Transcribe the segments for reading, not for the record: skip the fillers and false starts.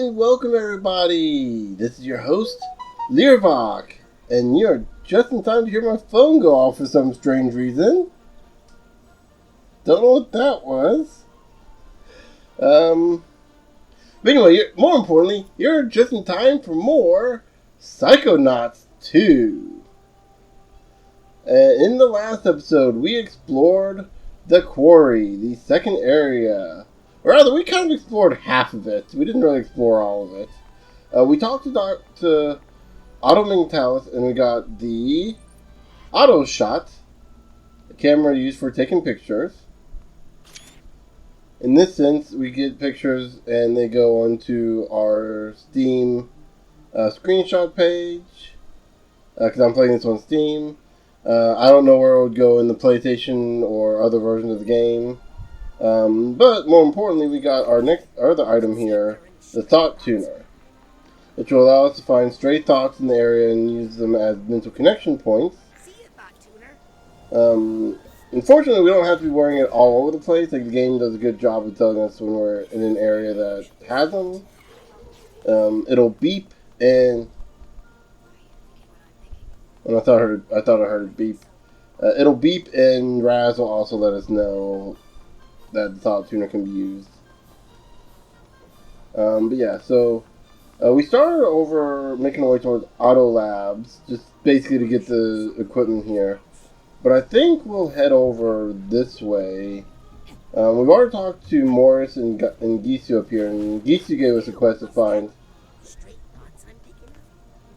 And welcome everybody! This is your host, Learvok, and you're just in time to hear my phone go off for some strange reason. Don't know what that was. But anyway, more importantly, you're just in time for more Psychonauts 2. In the last episode, we explored the quarry, the second area. Or rather, we kind of explored half of it. We didn't really explore all of it. We talked to Otto Mingtalis, and we got the auto shot, the camera used for taking pictures. In this sense, we get pictures, and they go onto our Steam screenshot page, because I'm playing this on Steam. I don't know where it would go in the PlayStation or other versions of the game. But more importantly, we got our other item here, the Thought Tuner, which will allow us to find stray thoughts in the area and use them as mental connection points. Unfortunately, we don't have to be wearing it all over the place. Like, the game does a good job of telling us when we're in an area that has them. It'll beep and I thought I heard it beep. It'll beep, and Raz will also let us know that the Thought Tuner can be used. But yeah, so we started over making our way towards Auto Labs, just basically to get the equipment here. But I think we'll head over this way. We've already talked to Morris and Gisu up here, and Gisu gave us a quest to find.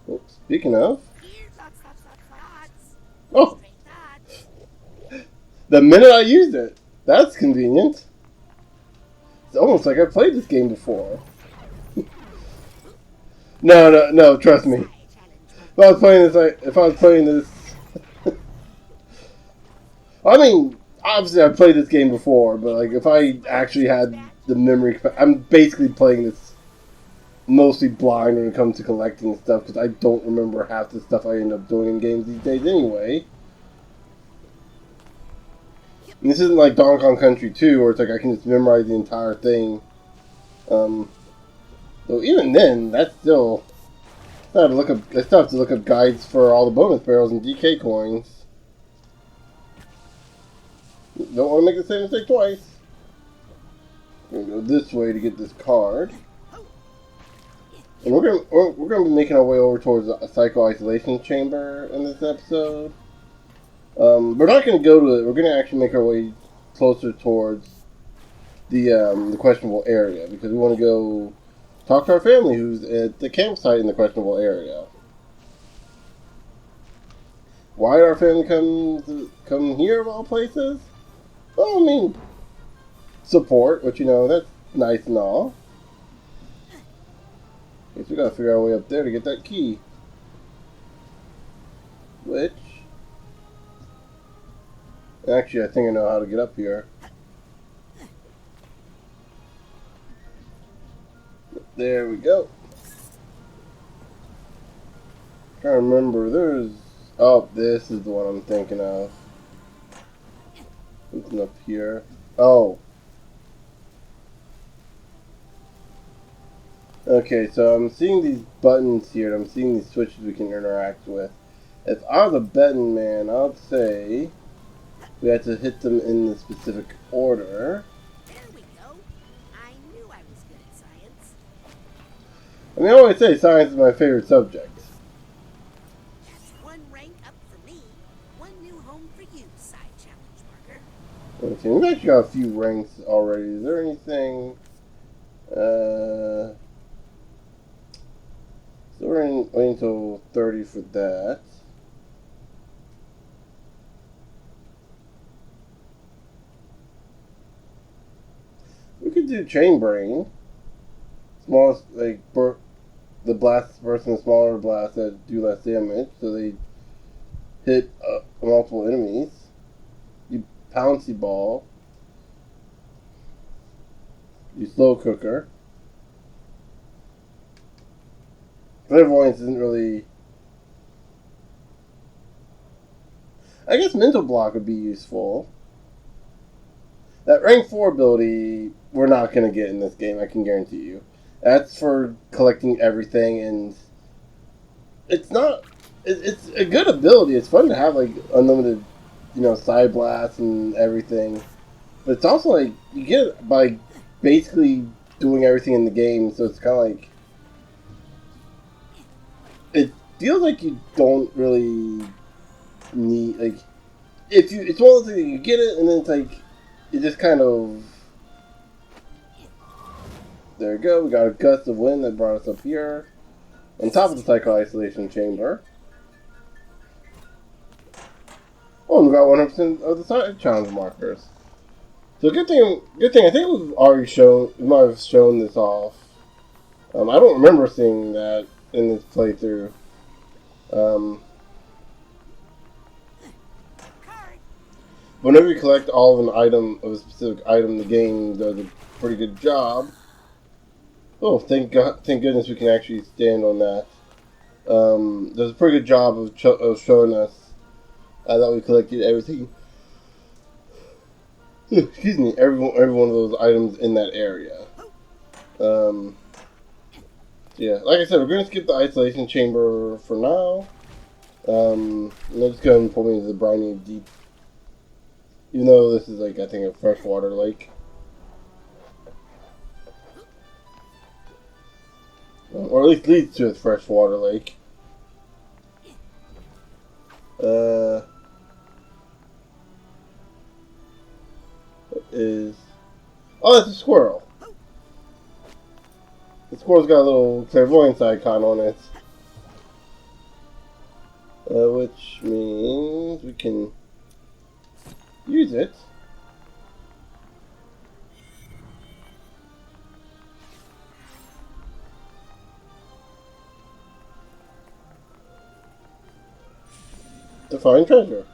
Oh, speaking of. Oh! The minute I used it! That's convenient. It's almost like I played this game before. No, trust me. If I was playing this... I mean, obviously I played this game before, but like if I actually had the memory... I'm basically playing this mostly blind when it comes to collecting stuff, because I don't remember half the stuff I end up doing in games these days anyway. And this isn't like Donkey Kong Country 2, where it's like I can just memorize the entire thing. So even then, that's still... I still have to look up guides for all the bonus barrels and DK coins. Don't want to make the same mistake twice. We're going to go this way to get this card. And we're gonna be making our way over towards a psycho-isolation chamber in this episode. We're not going to go to it. We're going to actually make our way closer towards the questionable area, because we want to go talk to our family who's at the campsite in the questionable area. Why did our family come here of all places? Well, I mean, support, which, you know, that's nice and all. Guess we gotta figure our way up there to get that key. Which... Actually, I think I know how to get up here. There we go. Trying to remember, there's... Oh, this is the one I'm thinking of. Something up here. Oh. Okay, so I'm seeing these buttons here, and I'm seeing these switches we can interact with. If I was a betting man, I would say we have to hit them in the specific order. There we go. I knew I was good at science. I mean, I always say science is my favorite subject. That's one rank up for me. One new home for you, side challenge marker. Okay, we've actually got a few ranks already. Is there anything... So we're waiting until 30 for that. We could do chain brain. Smallest, like, the blasts burst in smaller blasts that do less damage, so they hit multiple enemies. You pouncy ball. You slow cooker. Clairvoyance isn't really... I guess mental block would be useful. That rank 4 ability, we're not going to get in this game, I can guarantee you. That's for collecting everything, and it's not. It's a good ability. It's fun to have like unlimited, side blasts and everything. But it's also like you get it by basically doing everything in the game. So it's kind of like it feels like you don't really need like if you. It's one of those things that you get it, and then it's like it just kind of. There we go. We got a gust of wind that brought us up here, on top of the Psycho Isolation Chamber. Oh, and we got 100% of the side challenge markers. So good thing. I think we've already shown. We might have shown this off. I don't remember seeing that in this playthrough. Whenever you collect all of an item of a specific item, the game does a pretty good job. Oh, thank goodness we can actually stand on that. Does a pretty good job of showing us that we collected everything. Excuse me, every one of those items in that area. Yeah, like I said, we're gonna skip the isolation chamber for now. Let's go ahead and pull me into the briny deep. Even though this is like I think a freshwater lake. Or at least leads to a freshwater lake. What is... Oh, that's a squirrel. The squirrel's got a little clairvoyance icon on it. Which means we can use it. To find treasure.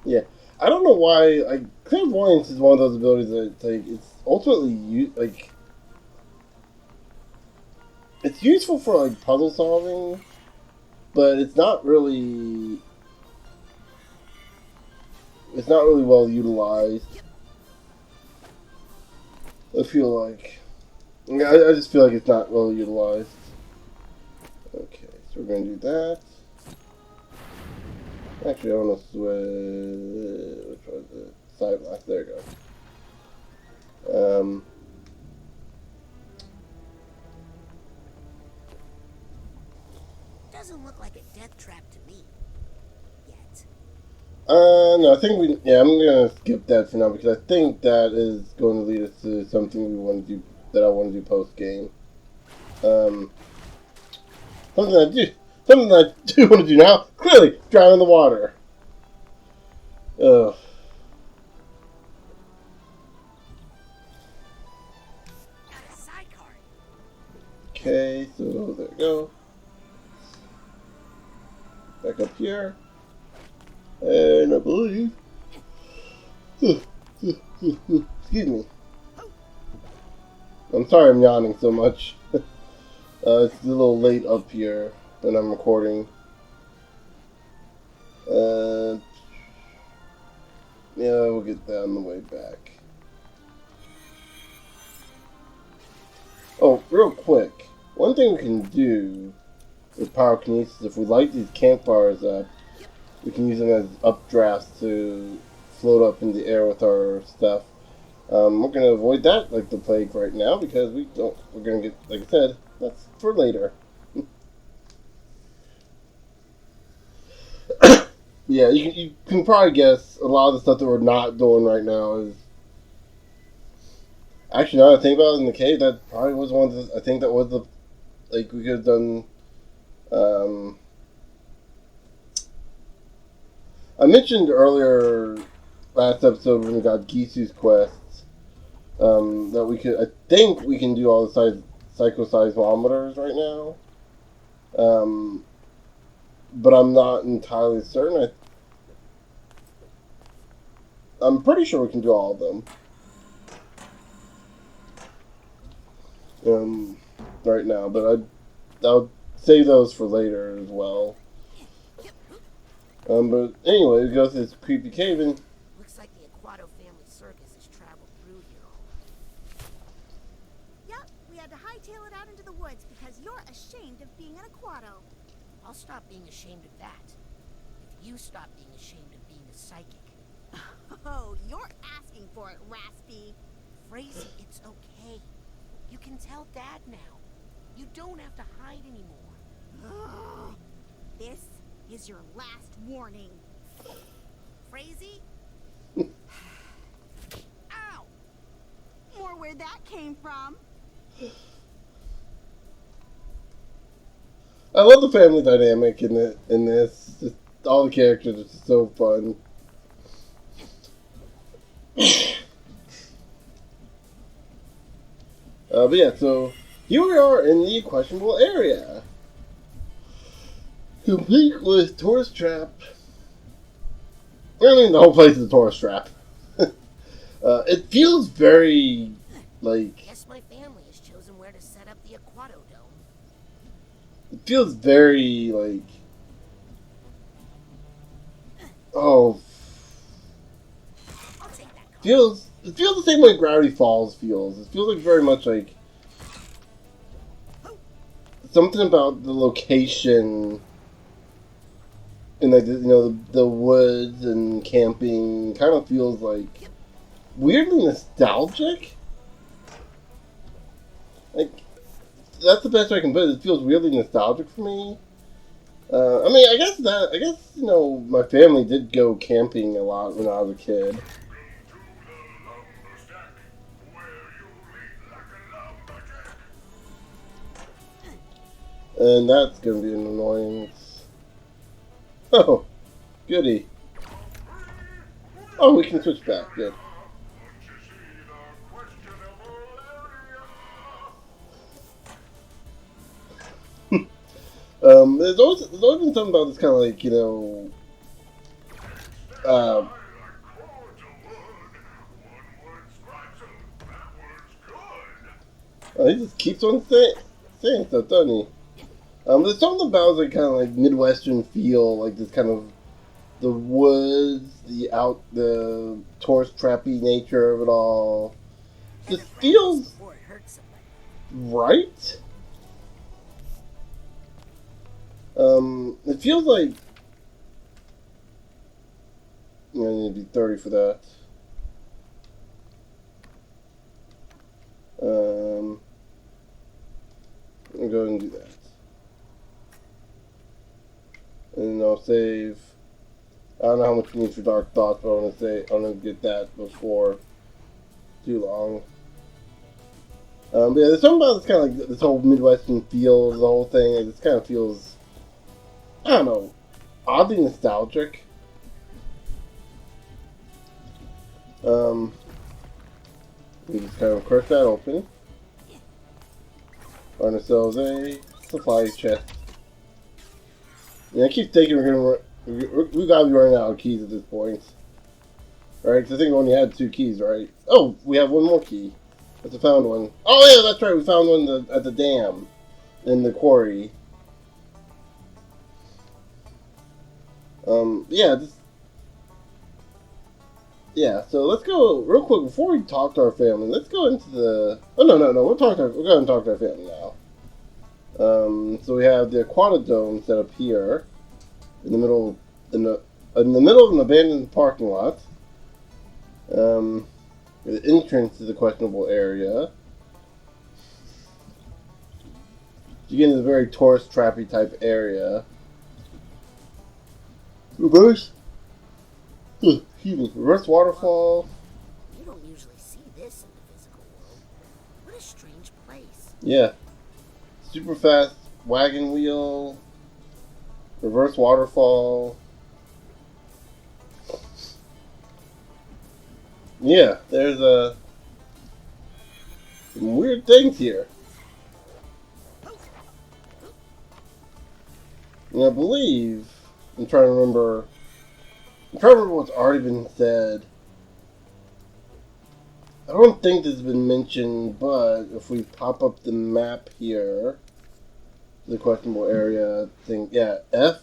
Yeah, I don't know why. Like clairvoyance is one of those abilities that it's ultimately it's useful for like puzzle solving, but it's not really well utilized. I feel like I just feel like it's not well utilized. Okay, so we're gonna do that. Actually, I want to switch. Which was it? Side blast. There you go. Doesn't look like a death trap to me. Yet. No, I think I'm gonna skip that for now because I think that is going to lead us to something we want to do. That I want to do post game. Something that I do want to do now. Clearly, drown in the water. Ugh. Okay, so there we go. Back up here. And I believe... Excuse me. I'm sorry I'm yawning so much. It's a little late up here when I'm recording. Yeah, we'll get that on the way back. Oh, real quick. One thing we can do with pyrokinesis, if we light these campfires up, we can use them as updrafts to float up in the air with our stuff. We're going to avoid that like the plague right now because we're going to get, like I said, that's for later. Yeah, you can probably guess a lot of the stuff that we're not doing right now is... Actually, now that I think about it, in the cave, that probably was one of the... I think that was the... Like, we could have done... I mentioned earlier, last episode when we got Gisu's quests, that we could... I think we can do all the psychoseismometers right now. But I'm not entirely certain. I'm pretty sure we can do all of them right now, but I'll save those for later as well. But anyway, we go to this creepy cave and Looks like the Aquato family circus has traveled through here all right. Yep, we had to hightail it out into the woods because you're ashamed of being an Aquato. I'll stop being ashamed of that. If you stop being ashamed of being a psychic. Oh, you're asking for it, Raspy. Frazee, it's okay. You can tell Dad now. You don't have to hide anymore. This is your last warning. Frazee? Ow! More where that came from. I love the family dynamic in this. Just all the characters are just so fun. But yeah, so here we are in the questionable area. Complete with tourist trap. I mean, the whole place is a tourist trap. It feels very, like... Guess my family has chosen where to set up the Aquato Dome. It feels very, like... Oh... I'll take that call. It feels the same way Gravity Falls feels. It feels like very much like... Something about the location... And like, you know, the woods and camping kind of feels like... weirdly nostalgic? Like, that's the best way I can put it. It feels weirdly nostalgic for me. I mean, I guess, you know, my family did go camping a lot when I was a kid. And that's gonna be an annoyance. Oh, goody. Oh, we can switch back. Good. There's always been something about this kind of like, you know, he just keeps on saying stuff, doesn't he? There's something about like kind of like Midwestern feel, like this kind of the woods, the tourist trappy nature of it all. Just feels Before it hurts somebody. right. It feels like, you know, I need to be 30 for that. I'll go ahead and do that. And I'll save. I don't know how much we need for Dark Thoughts, but I'm gonna get that before too long. But yeah, there's something about this kind of like this whole Midwestern feel, the whole thing. It just kind of feels, I don't know, oddly nostalgic. We just kind of crush that open. Find ourselves a supply chest. Yeah, I keep thinking we gotta be running out of keys at this point. Right? Because I think we only had 2 keys, right? Oh, we have one more key. I found one. Oh yeah, that's right. We found one at the dam in the quarry. Yeah, so let's go real quick before we talk to our family. Let's go into the. Oh no, we're going to talk to our family now. So we have the Aquatodome set up here in the middle of an abandoned parking lot. The entrance to the questionable area. You get into a very tourist trappy type area. Reverse waterfall. You don't usually see this in the physical world. What a strange place. Yeah. Super fast wagon wheel. Reverse waterfall. Yeah, there's some weird things here. And I believe, I'm trying to remember what's already been said. I don't think this has been mentioned, but if we pop up the map here, the questionable area thing, yeah, F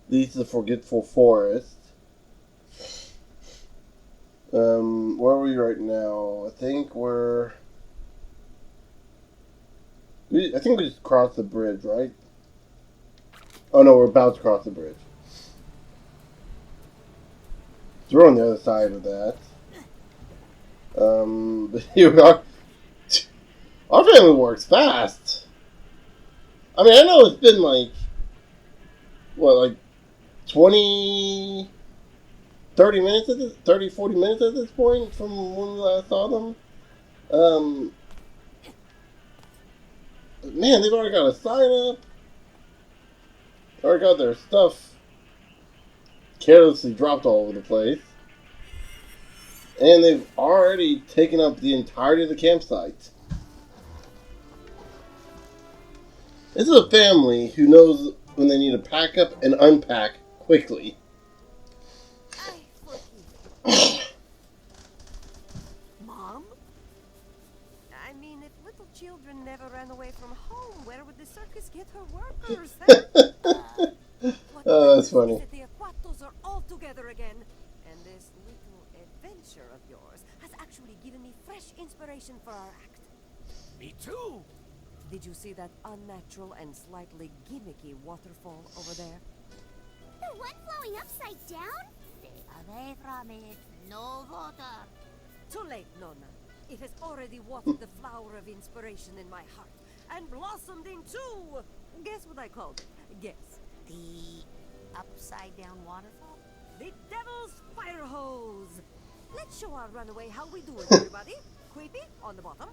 leads to the Forgetful Forest. Where are we right now? I think I think we just crossed the bridge, right? Oh no, we're about to cross the bridge. So we're on the other side of that. Here we are. Our family works fast. I mean, I know it's been like, what, like 20, 30 minutes at this, 30, 40 minutes at this point from when we last saw them. Man, they've already got a sign up. Already got their stuff carelessly dropped all over the place. And they've already taken up the entirety of the campsite. This is a family who knows when they need to pack up and unpack quickly. Mom? I mean, if little children never ran away from home, where would the circus get her workers? Oh, that's funny. The Aquatos are all together again, and this little adventure of yours has actually given me fresh inspiration for our act. Me too. Did you see that unnatural and slightly gimmicky waterfall over there? The one flowing upside down? Stay away from it. No water. Too late, Nonna. It has already watered the flower of inspiration in my heart and blossomed into. Guess what I called it? Guess. The upside down waterfall? The Devil's Fire Hose. Let's show our runaway how we do it, everybody. Creepy on the bottom.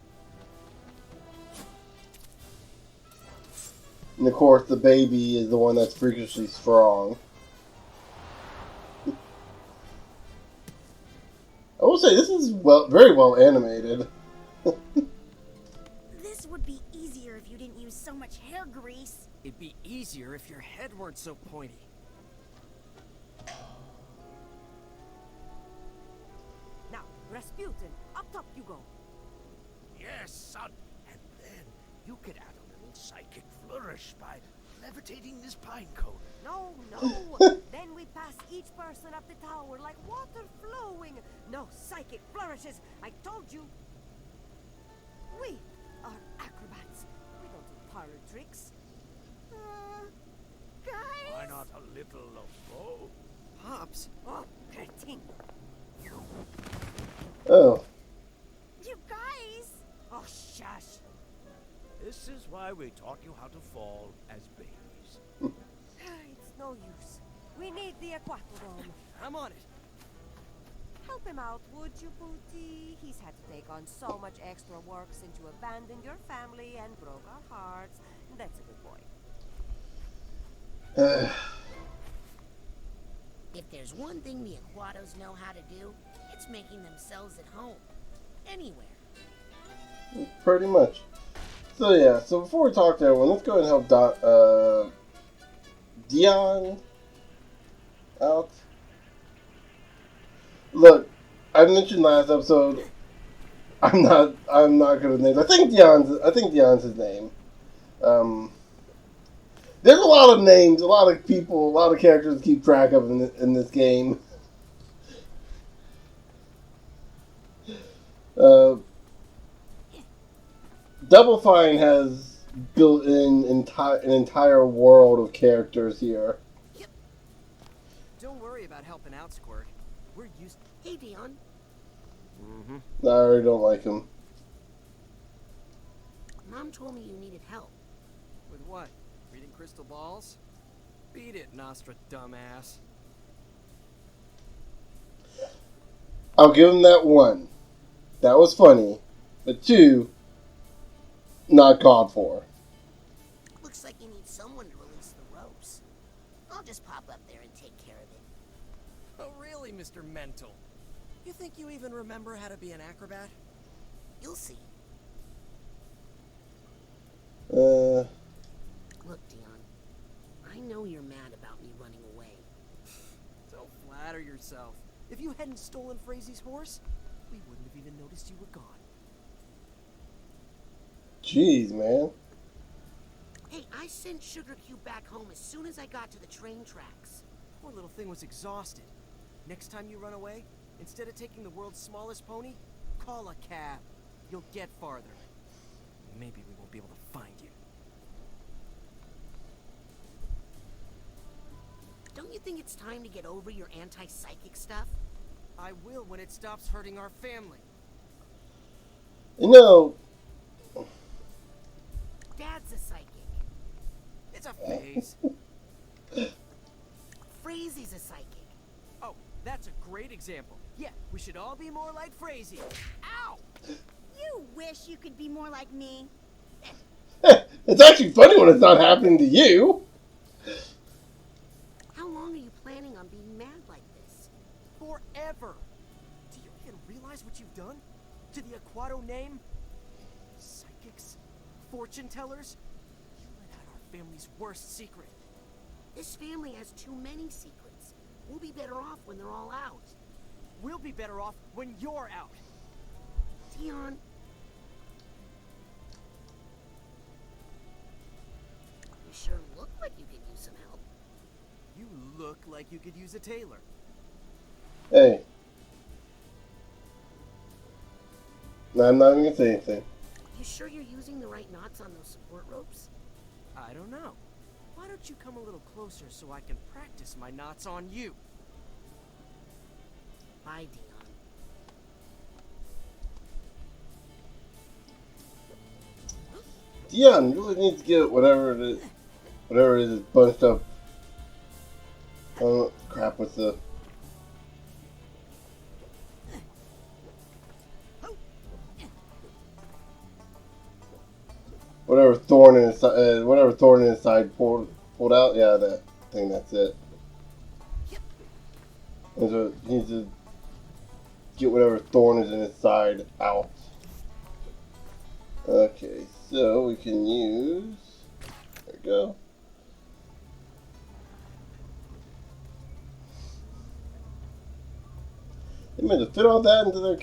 And of course, the baby is the one that's freakishly strong. I will say, this is very well animated. This would be easier if you didn't use so much hair grease. It'd be easier if your head weren't so pointy. Now, Rasputin, up top you go. Yes, son. And then you could add a little psychic flourish by levitating this pine cone. No, no. Then we pass each person up the tower like water flowing. No psychic flourishes. I told you. We are acrobats. We don't do parlor tricks. Guys? Why not a little of both? Pops. Oh, cretin. Oh. You guys? Oh, shush. This is why we taught you how to fall as babies. It's no use. We need the Aquatodome. I'm on it. Help him out, would you, Booty? He's had to take on so much extra work since you abandoned your family and broke our hearts. That's a good boy. If there's one thing the Aquatos know how to do, it's making themselves at home. Anywhere. Pretty much. So yeah, so before we talk to everyone, let's go ahead and help Dion out. Look, I mentioned last episode. I'm not good with names. I think Dion's his name. There's a lot of names, a lot of people, a lot of characters to keep track of in this game. Double Fine has built in an entire world of characters here. Don't worry about helping out, Squirt. We're used to... Hey, Dion. I already don't like him. Mom told me you needed help. With what? Reading crystal balls? Beat it, Nostra dumbass. I'll give him that one. That was funny. But two, not called for. Looks like you need someone to release the ropes. I'll just pop up there and take care of it. Oh, really, Mr. Mental? You think you even remember how to be an acrobat? You'll see. Uh, Look, Dion. I know you're mad about me running away. Don't flatter yourself. If you hadn't stolen Frazy's horse, we wouldn't have even noticed you were gone. jeez, man. Hey, I sent Sugar Cube back home as soon as I got to the train tracks. Poor little thing was exhausted. Next time you run away, Instead of taking the world's smallest pony, call a cab. You'll get farther. Maybe we won't be able to find you. Don't you think it's time to get over your anti-psychic stuff? I will when it stops hurting our family. No. Dad's a psychic. It's a phase. Frazie's a psychic. Oh, that's a great example. Yeah, we should all be more like Frazee. Ow! You wish you could be more like me. It's actually funny when it's not happening to you. How long are you planning on being mad like this? Forever. Do you even realize what you've done? To the Aquato name? Psychics? Fortune tellers? You let out our family's worst secret. This family has too many secrets. We'll be better off when they're all out. We'll be better off when you're out. Dion. You sure look like you could use some help. You look like you could use a tailor. Hey. No, I'm not even gonna say anything. You sure you're using the right knots on those support ropes? I don't know. Why don't you come a little closer so I can practice my knots on you? Bye, Dion. Dion really needs to get whatever it is bunched up. Oh crap! What's the? Whatever thorn in his side pulled out. Yeah, that thing. That's it. And so he needs to get whatever thorn is in his side out. Okay, so we can use. There we go. They managed to fit all that into their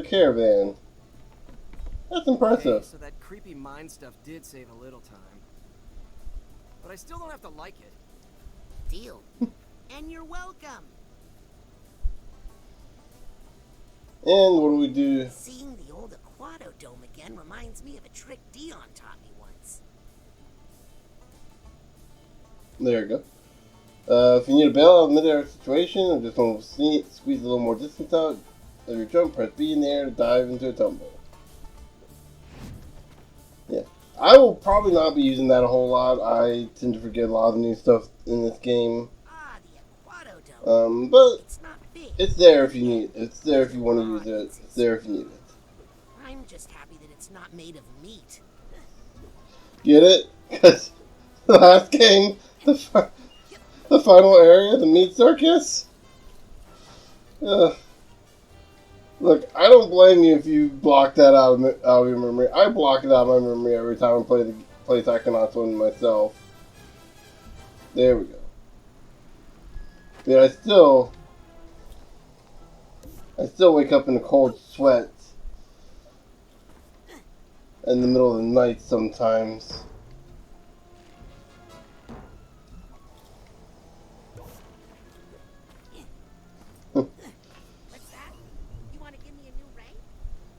caravan. That's impressive. Hey, so that creepy mind stuff did save a little time. But I still don't have to like it. Deal. And you're welcome. And what do we do? Seeing the old Aquato Dome again reminds me of a trick Dion taught me once. There you go. If you need to bail out of a mid-air situation or just want to squeeze a little more distance out of your jump, press B in the air to dive into a tumble. Yeah. I will probably not be using that a whole lot. I tend to forget a lot of the new stuff in this game. Ah, the Aquato Dome. But It's not big. it's there if you need it. It's there if you want to use it. It's there if you need it. I'm just happy that it's not made of meat. Get it? Because the last game, the final area, the meat circus. Look, I don't blame you if you block that out of your memory. I block it out of my memory every time I play Psychonauts 1 myself. There we go. But I still wake up in a cold sweat in the middle of the night sometimes. What's that? You want to give me a new rank?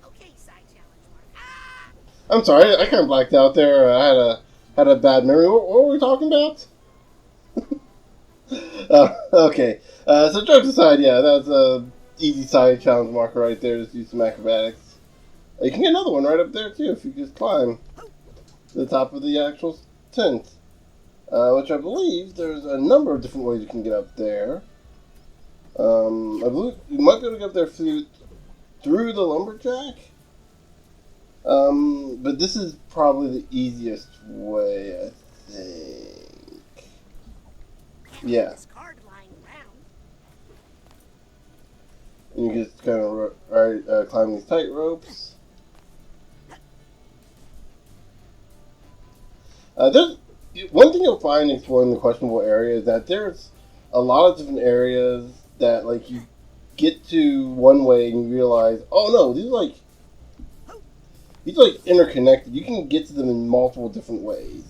Okay, side challenge mark. Ah! I'm sorry, I kind of blacked out there. I had a bad memory. What were we talking about? Okay. So jokes aside, yeah, that's a easy side challenge marker right there. Just use some acrobatics. You can get another one right up there too if you just climb to the top of the actual tent, which I believe there's a number of different ways you can get up there. I believe you might be able to get up there through the lumberjack. But this is probably the easiest way, I think. Yeah. This card lying around. And you just kind of climb these tight ropes. There's one thing you'll find exploring the questionable area is that there's a lot of different areas that like you get to one way and you realize, oh no, these are like interconnected. You can get to them in multiple different ways.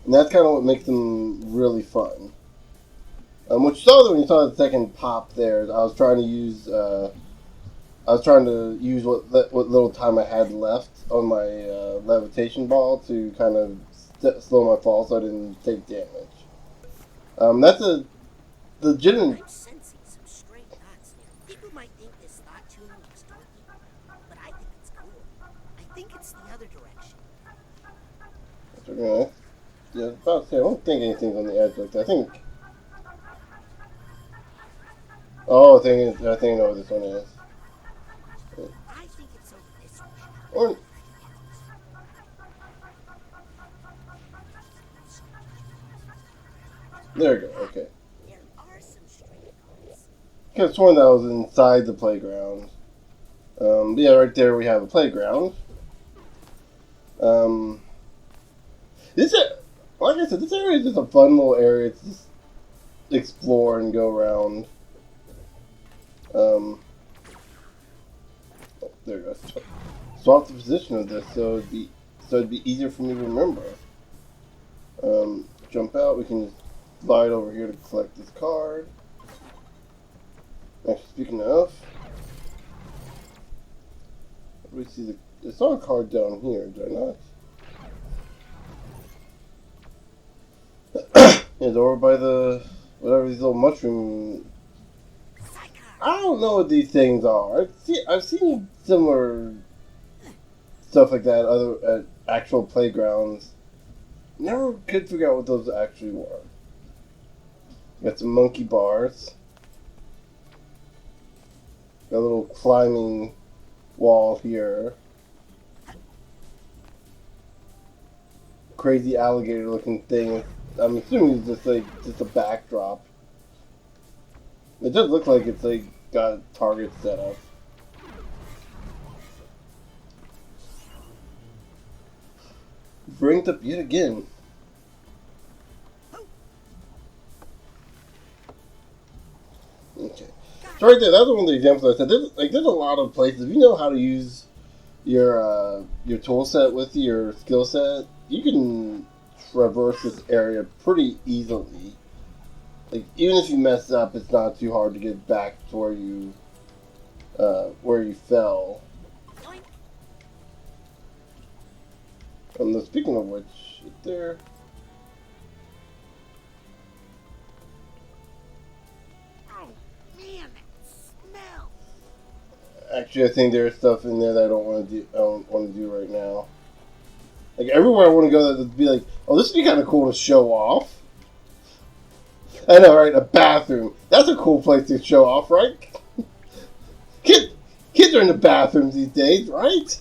And that's kind of what makes them really fun. What you saw when you saw the second pop there, I was trying to use what little time I had left on my levitation ball to kind of slow my fall so I didn't take damage. That's a legitimate. I'm sensing some stray thoughts here. People might think this thought tuning looks dorky, but I think it's cool. I think it's the other direction. Okay. Yeah, about to say, I don't think anything's on the edge like that. I think. Oh, I think I know what this one is. I think it's over this way. Or, there we go. Okay. There are some stray thoughts. I could have sworn that was inside the playground. But yeah, right there we have a playground. This like I said, this area is just a fun little area to just explore and go around. Oh, there it goes. Swap the position of this so it'd be easier for me to remember. Jump out. We can just slide over here to collect this card. Actually, speaking of, we see I saw a card down here. Did I not? It's over by the whatever these little mushroom. I don't know what these things are. I've seen similar stuff like that at actual playgrounds. Never could figure out what those actually were. Got some monkey bars. Got a little climbing wall here. Crazy alligator looking thing. I'm assuming it's just a backdrop. It does look like it's got targets set up. Ranked up yet again. Okay. So right there, that's one of the examples I said. There's a lot of places. If you know how to use your tool set with your skill set, you can traverse this area pretty easily. Like, even if you mess up, it's not too hard to get back to where you fell. Speaking of which, is there? Oh man, that smell! Actually, I think there's stuff in there that I don't want to do right now. Like, everywhere I want to go, that would be like, oh, this would be kind of cool to show off. I know, right? A bathroom. That's a cool place to show off, right? Kids are in the bathrooms these days, right?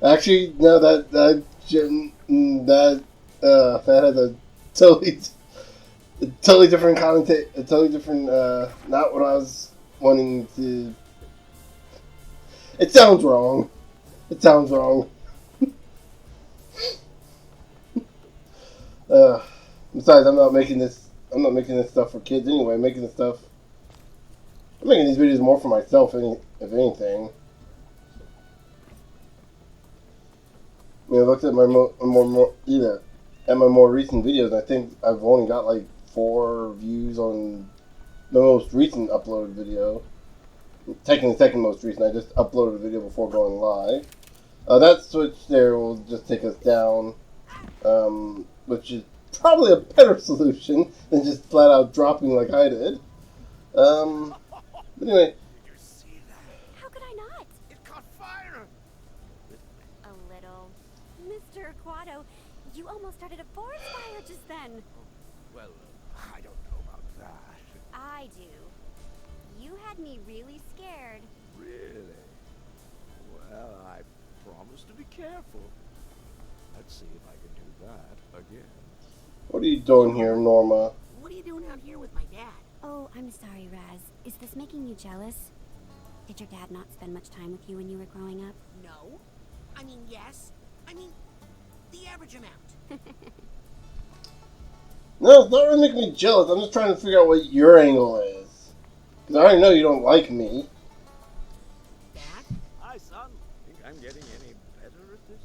Actually, no, that has a totally different connotation, a totally different, not what I was wanting to. It sounds wrong. Besides, I'm not making this stuff for kids anyway. I'm making these videos more for myself, if anything. I looked at my more recent videos, and I think I've only got like 4 views on the most recent uploaded video. Technically, second most recent. I just uploaded a video before going live. That switch there will just take us down, which is probably a better solution than just flat out dropping like I did. But anyway. Did you see that? How could I not? It caught fire! A little. Mr. Aquato, you almost started a forest fire just then. Well, I don't know about that. I do. You had me really scared. Really? Well, I promise to be careful. Let's see if I can do that again. What are you doing here, Norma? What are you doing out here with my dad? Oh, I'm sorry, Raz. Is this making you jealous? Did your dad not spend much time with you when you were growing up? No. I mean, yes. I mean, the average amount. No, it's not really making me jealous. I'm just trying to figure out what your angle is. Because I already know you don't like me. Dad? Hi, son. Think I'm getting any better at this?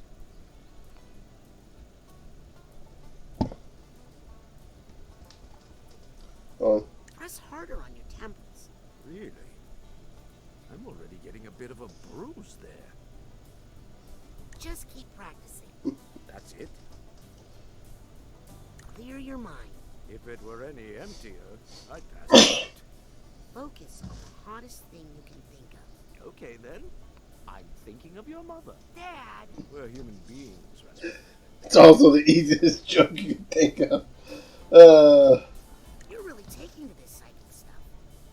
Oh, Press harder on your temples. Really? I'm already getting a bit of a bruise there. Just keep practicing. That's it? Clear your mind. If it were any emptier, I'd pass out. Focus on the hottest thing you can think of. Okay, then. I'm thinking of your mother. Dad! We're human beings, right? it's also the easiest joke you can think of. You're really taking to this psychic stuff.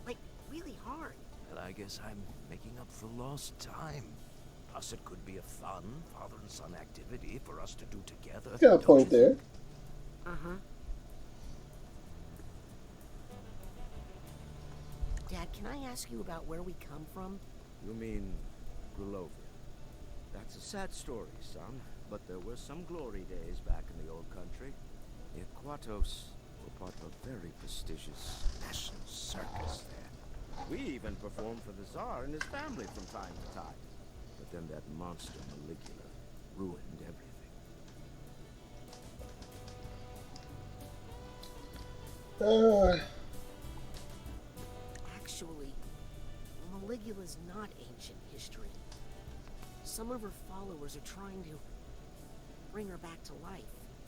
Like, really hard. Well, I guess I'm making up for lost time. Plus, it could be a fun father and son activity for us to do together. Got a don't point you there. think? Uh-huh. Dad, can I ask you about where we come from? You mean Grulovia? That's a sad story, son. But there were some glory days back in the old country. The Aquatos were part of a very prestigious national circus there. We even performed for the Tsar and his family from time to time. But then that monster Maligula ruined everything. Actually, Maligula's not ancient history. Some of her followers are trying to bring her back to life.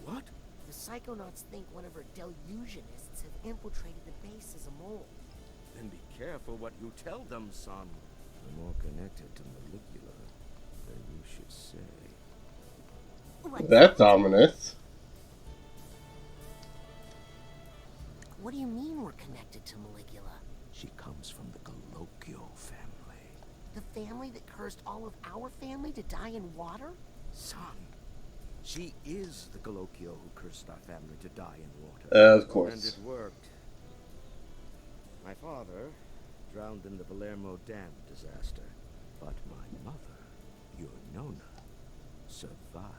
What? The Psychonauts think one of her delusionists have infiltrated the base as a mole. Then be careful what you tell them, son. The more connected to Maligula, than you should say. That's ominous. What do you mean we're connected to Maligula? She comes from the Galocchio family. The family that cursed all of our family to die in water? Son, she is the Galocchio who cursed our family to die in water. Of And course. it worked. My father drowned in the Palermo Dam disaster. But my mother, your Nona, survived.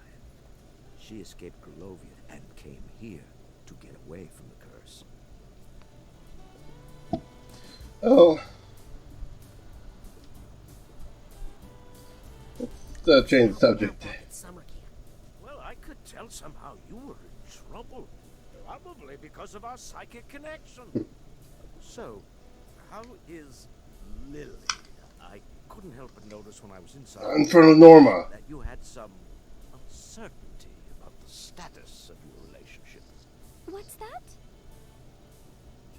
She escaped Grulovia and came here to get away from the curse. Oh. Let's change the subject. Back at summer camp. Well, I could tell somehow you were in trouble. Probably because of our psychic connection. So, how is Lily? I couldn't help but notice when I was inside In front of Norma. that you had some uncertainty about the status of your relationship. What's that?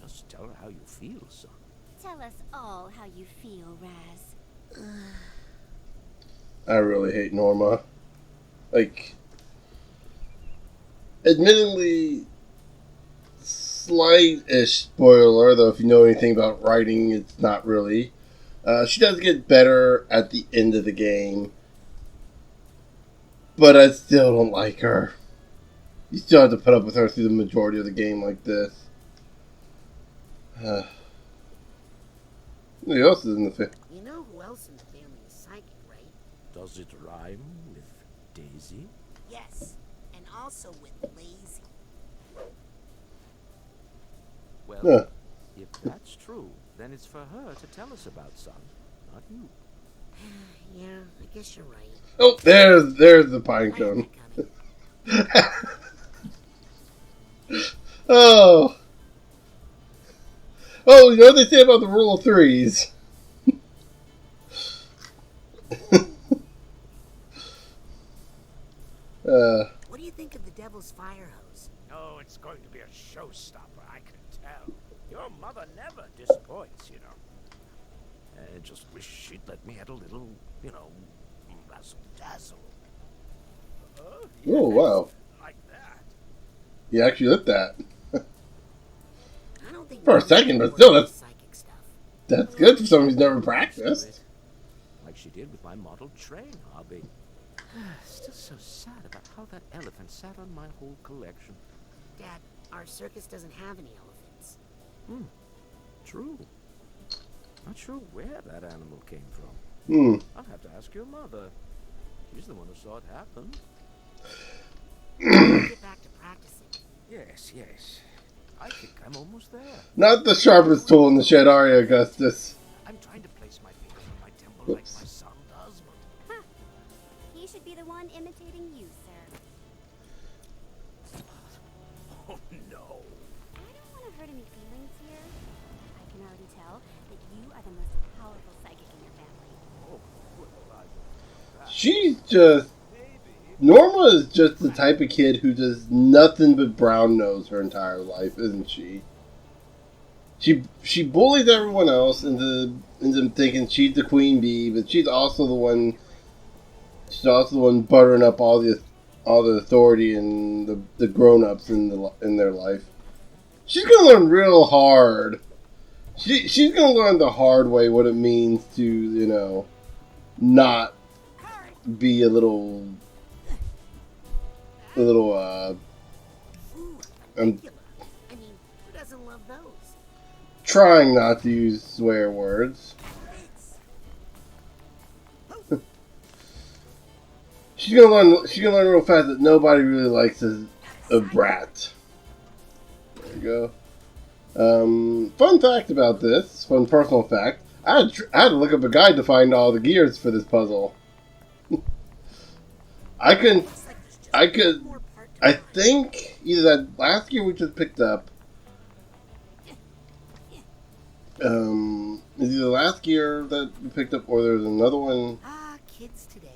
Just tell her how you feel, son. Tell us all how you feel, Raz. I really hate Norma. Like, admittedly, slight-ish spoiler, though if you know anything about writing, it's not really. She does get better at the end of the game, but I still don't like her. You still have to put up with her through the majority of the game like this. Who else is in the family? You know who else in the family is psychic, right? Does it rhyme with Daisy? Yes, and also with lazy. Well, if that's true, then it's for her to tell us about, son, not you. Yeah, I guess you're right. Oh, there's the pine I had cone. that coming. Oh. Oh, you know what they say about the rule of threes? What do you think of the Devil's Fire Hose? Oh, it's going to be a showstopper, I can tell. Your mother never disappoints, you know. I just wish she'd let me add a little, you know, razzle-dazzle. Oh, Yes, wow. like that. You actually lit that. I don't think For a Mom's second, but bored still, with that's- psychic stuff. That's good for someone who's never practiced. Like she did with my model train hobby. Still so sad about how that elephant sat on my whole collection. Dad, our circus doesn't have any elephants. True. Not sure where that animal came from. I'll have to ask your mother. She's the one who saw it happen. Get back to practicing. Yes, yes. I think I'm almost there. Not the sharpest tool in the shed, are you, Augustus? I'm trying to place my fingers on my temple like Oops. my son does, but... Huh. He should be the one imitating you, sir. Oh, no. I don't want to hurt any feelings here, she's just... Norma is just the type of kid who does nothing but brown nose her entire life, isn't she? She bullies everyone else into thinking she's the queen bee, but she's also the one buttering up all the authority and the grown-ups in their life. She's gonna learn real hard. She's gonna learn the hard way what it means to, you know, not be a little Ooh, I mean, who doesn't love those? trying not to use swear words. She's gonna learn real fast that nobody really likes a brat. There you go. Fun fact about this, fun personal fact. I had to look up a guide to find all the gears for this puzzle. I think either that last gear we just picked up, is either the last gear that we picked up or there's another one. Ah, kids today.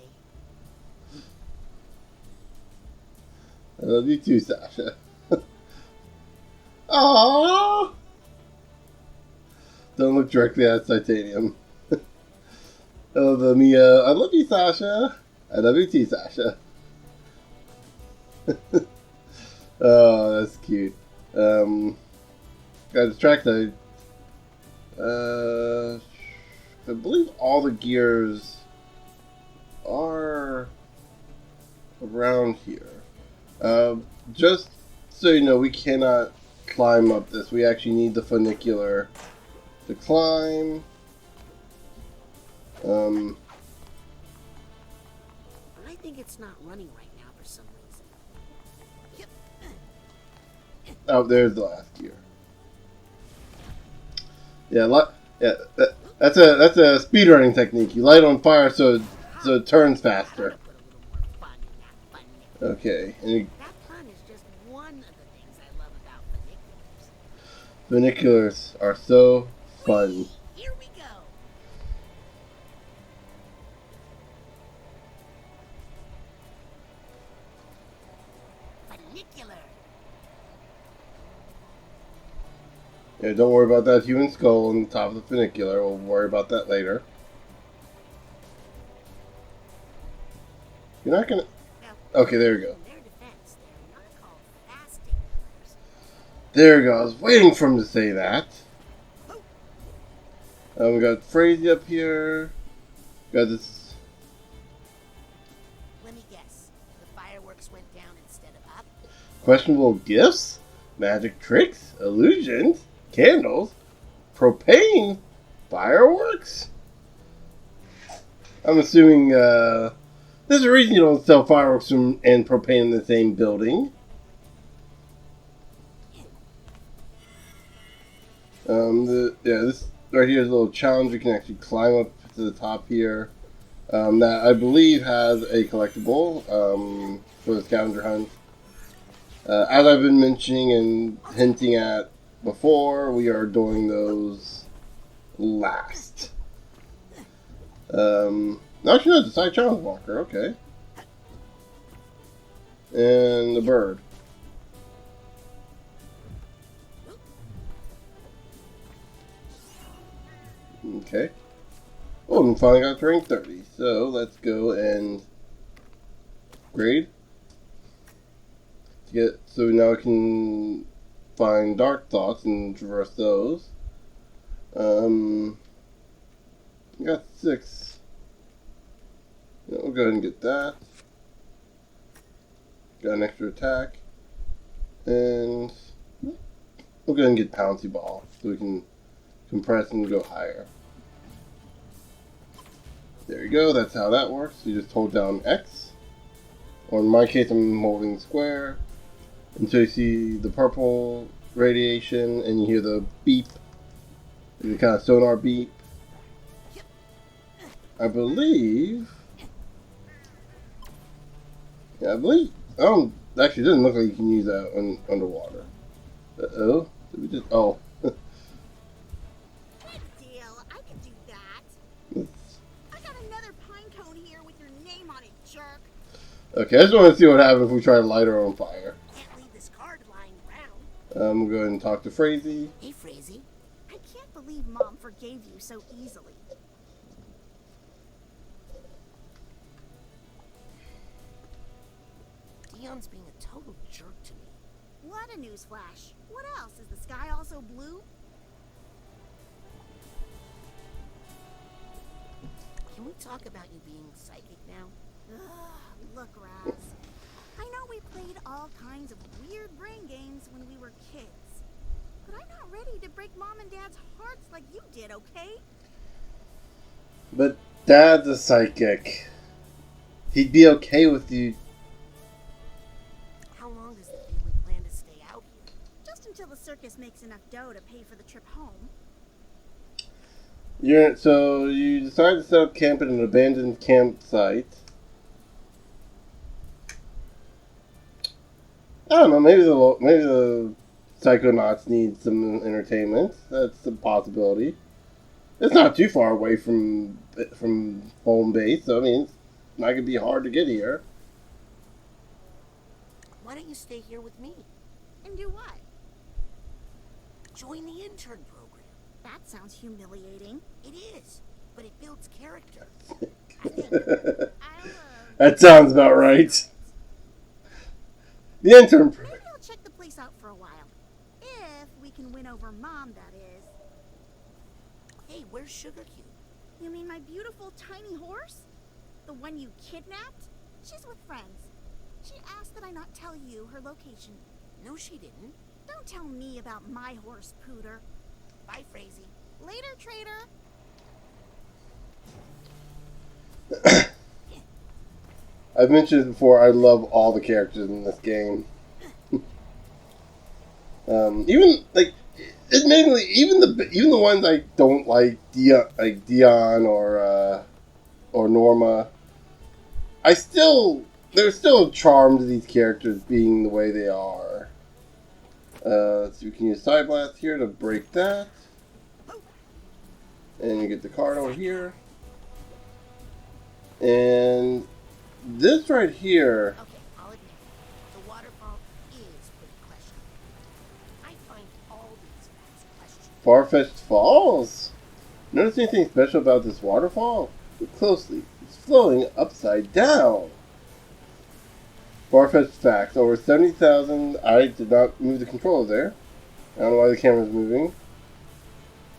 I love you too, Sasha. Aww! Don't look directly at Titanium. Oh, the Mia. I love you, Sasha. I love you too, Sasha. Oh, that's cute. Got distracted. I believe all the gears are around here. Just so you know, we cannot climb up this. We actually need the funicular to climb. I think it's not running right now for some reason. Oh, there's the last gear. Yeah, that's a speedrunning technique. You light on fire so it turns faster. Put a little more fun in that fun. Okay. And That fun is just one of the things I love about funiculars. funiculars are so fun. Here we go. Funicular. Yeah, don't worry about that human skull on the top of the funicular. We'll worry about that later. You're not gonna... Okay, there we go. In their defense, they're not called fasting killers. There we go. I was waiting for him to say that. We got Frazee up here. Got this... Let me guess. The fireworks went down instead of up. Questionable gifts? Magic tricks? Illusions? Candles? Propane? Fireworks? I'm assuming, there's a reason you don't sell fireworks and propane in the same building. This right here is a little challenge. You can actually climb up to the top here. That I believe has a collectible for the scavenger hunt. As I've been mentioning and hinting at before, we are doing those last. Actually, no, it's a side challenge marker. Okay. And the bird. Okay. Oh, and finally got to rank 30. So let's go and grade. So now I can find dark thoughts and traverse those. Got 6. Yeah, we'll go ahead and get that. Got an extra attack. And we'll go ahead and get Pouncy Ball so we can compress and go higher. There you go, that's how that works. You just hold down X. Or in my case, I'm holding square. Until you see the purple radiation and you hear the beep. The kind of sonar beep. I believe... actually, it doesn't look like you can use that underwater. Uh-oh. Did we just... Oh. Big deal. I can do that. I got another pine cone here with your name on jerk. Okay, I just want to see what happens if we try to light her on fire. Can't leave this card lying around. I'm going to go ahead and talk to Frazee. Hey, Frazee. I can't believe Mom forgave you so easily. Dion's being a total jerk to me. What a newsflash. What else? Is the sky also blue? Can we talk about you being psychic now? Ugh, look, Raz. I know we played all kinds of weird brain games when we were kids. But I'm not ready to break Mom and Dad's hearts like you did, okay? But Dad's a psychic. He'd be okay with you. How long does the family plan to stay out here? Just until the circus makes enough dough to pay for the trip home. So you decide to set up camp at an abandoned campsite. I don't know. Maybe the Psychonauts need some entertainment. That's a possibility. It's not too far away from home base, so I mean, it's not gonna be hard to get here. Why don't you stay here with me? And do what? Join the intern program. That sounds humiliating. It is, but it builds character. That sounds about right. The intern. Maybe I'll check the place out for a while. If we can win over Mom, that is. Hey, where's Sugar Cube? You mean my beautiful tiny horse? The one you kidnapped? She's with friends. She asked that I not tell you her location. No, she didn't. Don't tell me about my horse, Pooter. Bye, Frazee. Later, traitor. I've mentioned it before. I love all the characters in this game. Even like, admittedly, even the ones I don't like, Dion or Norma. There's still a charm to these characters being the way they are. So we can use Side Blast here to break that. And you get the card over here. And this right here. Okay, I'll admit, the waterfall is pretty questionable. I find all these facts questionable. Far-fetched Falls? Notice anything special about this waterfall? Look closely. It's flowing upside down. Far-fetched facts. Over 70,000... I did not move the controller there. I don't know why the camera's moving.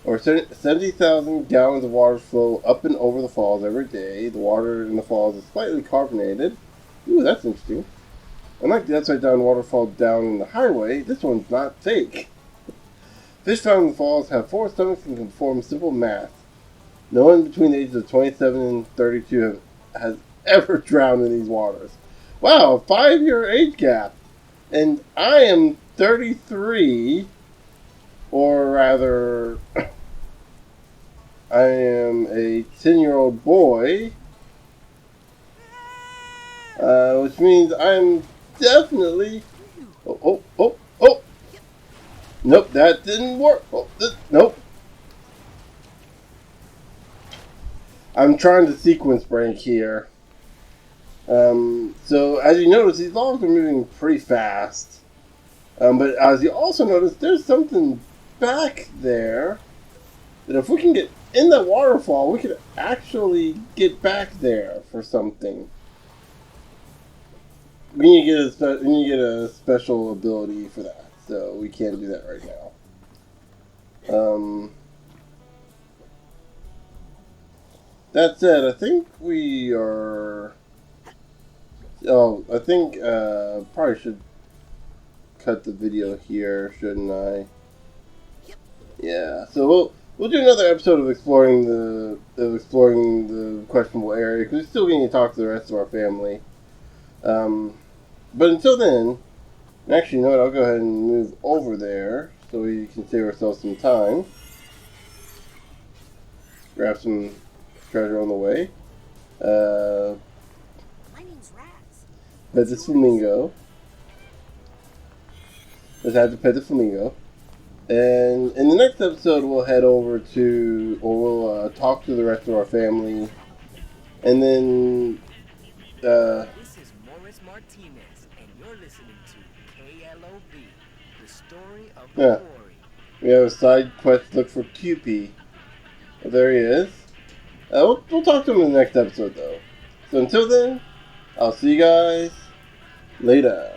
Over 70,000 gallons of water flow up and over the falls every day. The water in the falls is slightly carbonated. Ooh, that's interesting. Unlike the upside down waterfall down in the highway, this one's not fake. Fish found in the falls have 4 stomachs and can perform simple math. No one between the ages of 27 and 32 has ever drowned in these waters. Wow, a 5-year age gap. And I am 33, or rather, I am a 10-year-old boy, which means I'm definitely... Oh. Nope, that didn't work. Nope. I'm trying to sequence break here. So, as you notice, these logs are moving pretty fast. But as you also notice, there's something back there that if we can get in that waterfall, we could actually get back there for something. We need to get a special ability for that, so we can't do that right now. That said, I think we are... Oh, I think probably should cut the video here, shouldn't I? Yep. Yeah. So we'll do another episode of exploring the questionable area because we're still getting to talk to the rest of our family. But until then, actually, you know what? I'll go ahead and move over there so we can save ourselves some time. Grab some treasure on the way. My name's Raz. Pet this flamingo. Let's have to pet the flamingo. And in the next episode, we'll head over to, or we'll talk to the rest of our family. And then This is Morris Martinez, and you're listening to KLOB, the story of the Yeah. quarry. We have a side quest to look for QP. Oh, there he is. We'll talk to him in the next episode, though. So until then, I'll see you guys later.